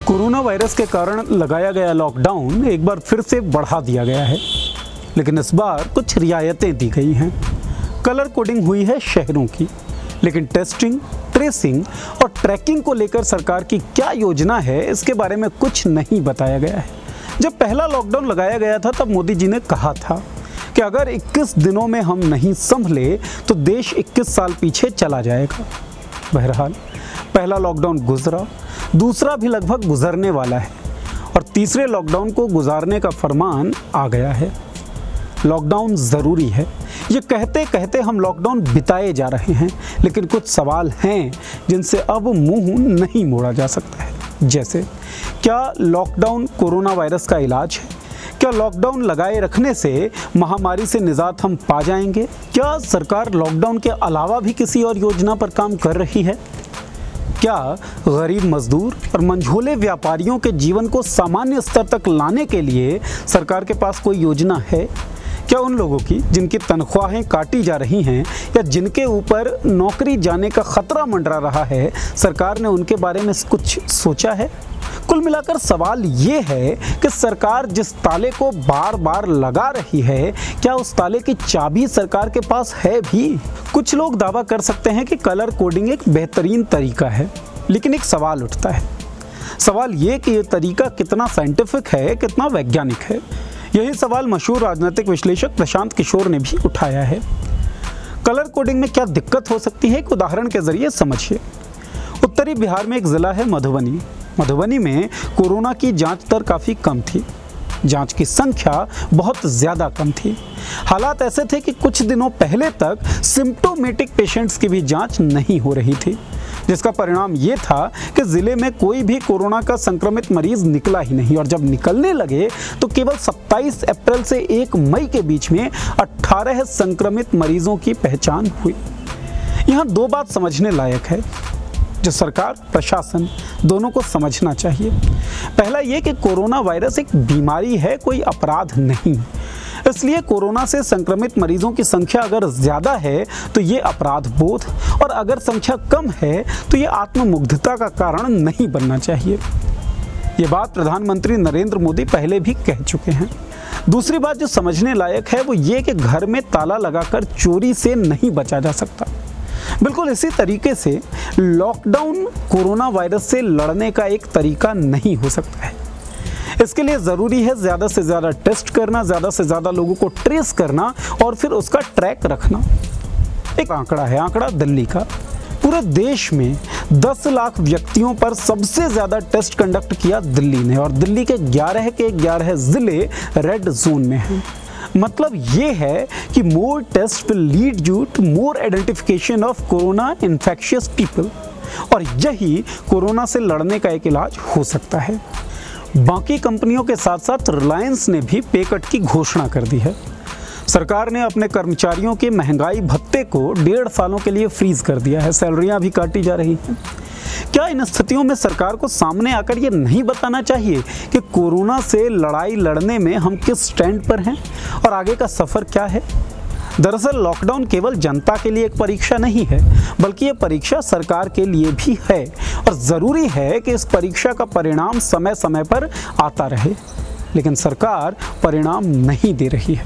Corona virus के कारण लगाया गया लॉकडाउन एक बार फिर से बढ़ा दिया गया है, लेकिन इस बार कुछ रियायतें दी गई हैं। कलर कोडिंग हुई है शहरों की, लेकिन टेस्टिंग, ट्रेसिंग और ट्रैकिंग को लेकर सरकार की क्या योजना है, इसके बारे में कुछ नहीं बताया गया है। जब पहला लॉकडाउन लगाया गया था तब मोदी जी ने कहा था कि अगर 21 दिनों में हम नहीं संभले तो देश 21 साल पीछे चला जाएगा। बहरहाल पहला लॉकडाउन गुजरा, दूसरा भी लगभग गुजरने वाला है और तीसरे लॉकडाउन को गुजारने का फरमान आ गया है। लॉकडाउन ज़रूरी है, ये कहते कहते हम लॉकडाउन बिताए जा रहे हैं, लेकिन कुछ सवाल हैं जिनसे अब मुंह नहीं मोड़ा जा सकता है। जैसे, क्या लॉकडाउन कोरोना वायरस का इलाज है? क्या लॉकडाउन लगाए रखने से महामारी से निजात हम पा जाएंगे? क्या सरकार लॉकडाउन के अलावा भी किसी और योजना पर काम कर रही है? क्या गरीब मजदूर और मंझोले व्यापारियों के जीवन को सामान्य स्तर तक लाने के लिए सरकार के पास कोई योजना है? क्या उन लोगों की जिनकी तनख्वाहें काटी जा रही हैं या जिनके ऊपर नौकरी जाने का खतरा मंडरा रहा है, सरकार ने उनके बारे में कुछ सोचा है? कुल मिलाकर सवाल ये है कि सरकार जिस ताले को बार बार लगा रही है, क्या उस ताले की चाबी सरकार के पास है भी? कुछ लोग दावा कर सकते हैं कि कलर कोडिंग एक बेहतरीन तरीका है, लेकिन एक सवाल उठता है। सवाल ये कि ये तरीका कितना साइंटिफिक है, कितना वैज्ञानिक है। यही सवाल मशहूर राजनीतिक विश्लेषक प्रशांत किशोर ने भी उठाया है। कलर कोडिंग में क्या दिक्कत हो सकती है, एक उदाहरण के जरिए समझिए। उत्तरी बिहार में एक जिला है मधुबनी। मधुबनी में कोरोना की जांच दर काफ़ी कम थी, जांच की संख्या बहुत ज़्यादा कम थी। हालात ऐसे थे कि कुछ दिनों पहले तक सिम्प्टोमेटिक पेशेंट्स की भी जांच नहीं हो रही थी, जिसका परिणाम ये था कि ज़िले में कोई भी कोरोना का संक्रमित मरीज निकला ही नहीं, और जब निकलने लगे तो केवल 27 अप्रैल से 1 मई के बीच में 18 संक्रमित मरीजों की पहचान हुई। यहाँ दो बात समझने लायक है जो सरकार प्रशासन दोनों को समझना चाहिए। पहला ये कि कोरोना वायरस एक बीमारी है, कोई अपराध नहीं। इसलिए कोरोना से संक्रमित मरीजों की संख्या अगर ज़्यादा है तो ये अपराध बोध, और अगर संख्या कम है तो ये आत्ममुग्धता का कारण नहीं बनना चाहिए। ये बात प्रधानमंत्री नरेंद्र मोदी पहले भी कह चुके हैं। दूसरी बात जो समझने लायक है वो ये कि घर में ताला लगाकर चोरी से नहीं बचा जा सकता। बिल्कुल इसी तरीके से लॉकडाउन कोरोना वायरस से लड़ने का एक तरीका नहीं हो सकता है। इसके लिए ज़रूरी है ज़्यादा से ज़्यादा टेस्ट करना, ज़्यादा से ज़्यादा लोगों को ट्रेस करना और फिर उसका ट्रैक रखना। एक आंकड़ा है, आंकड़ा दिल्ली का। पूरे देश में 10 लाख व्यक्तियों पर सबसे ज़्यादा टेस्ट कंडक्ट किया दिल्ली ने, और दिल्ली के 11 ज़िले रेड जोन में हैं। मतलब ये है कि more test will lead you to more identification of corona infectious people, और यही कोरोना से लड़ने का एक इलाज हो सकता है। बाकी कंपनियों के साथ साथ रिलायंस ने भी पे कट की घोषणा कर दी है। सरकार ने अपने कर्मचारियों के महंगाई भत्ते को 1.5 सालों के लिए फ्रीज कर दिया है, सैलरियां भी काटी जा रही हैं। क्या इन स्थितियों में सरकार को सामने आकर ये नहीं बताना चाहिए कि कोरोना से लड़ाई लड़ने में हम किस स्टैंड पर हैं और आगे का सफ़र क्या है? दरअसल लॉकडाउन केवल जनता के लिए एक परीक्षा नहीं है, बल्कि ये परीक्षा सरकार के लिए भी है, और ज़रूरी है कि इस परीक्षा का परिणाम समय समय पर आता रहे। लेकिन सरकार परिणाम नहीं दे रही है।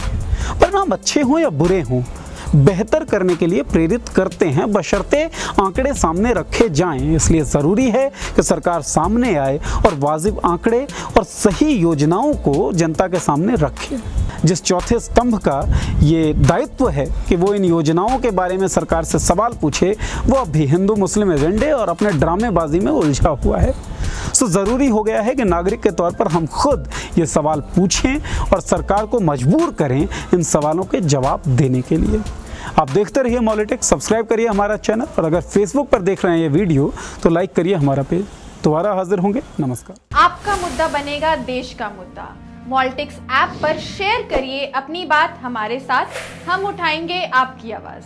परिणाम अच्छे हों या बुरे हों, बेहतर करने के लिए प्रेरित करते हैं, बशर्ते आंकड़े सामने रखे जाएं। इसलिए ज़रूरी है कि सरकार सामने आए और वाजिब आंकड़े और सही योजनाओं को जनता के सामने रखे। जिस चौथे स्तंभ का ये दायित्व है कि वो इन योजनाओं के बारे में सरकार से सवाल पूछे, वो अभी हिंदू मुस्लिम एजेंडे और अपने ड्रामेबाजी में उलझा हुआ है। सो ज़रूरी हो गया है कि नागरिक के तौर पर हम खुद ये सवाल पूछें और सरकार को मजबूर करें इन सवालों के जवाब देने के लिए। आप देखते रहिए मौलिटेक्स, सब्सक्राइब करिए हमारा चैनल, और अगर फेसबुक पर देख रहे हैं ये वीडियो तो लाइक करिए हमारा पेज। दोबारा हाजिर होंगे, नमस्कार। आपका मुद्दा बनेगा देश का मुद्दा। मॉलिटिक्स ऐप पर शेयर करिए अपनी बात हमारे साथ, हम उठाएंगे आपकी आवाज़।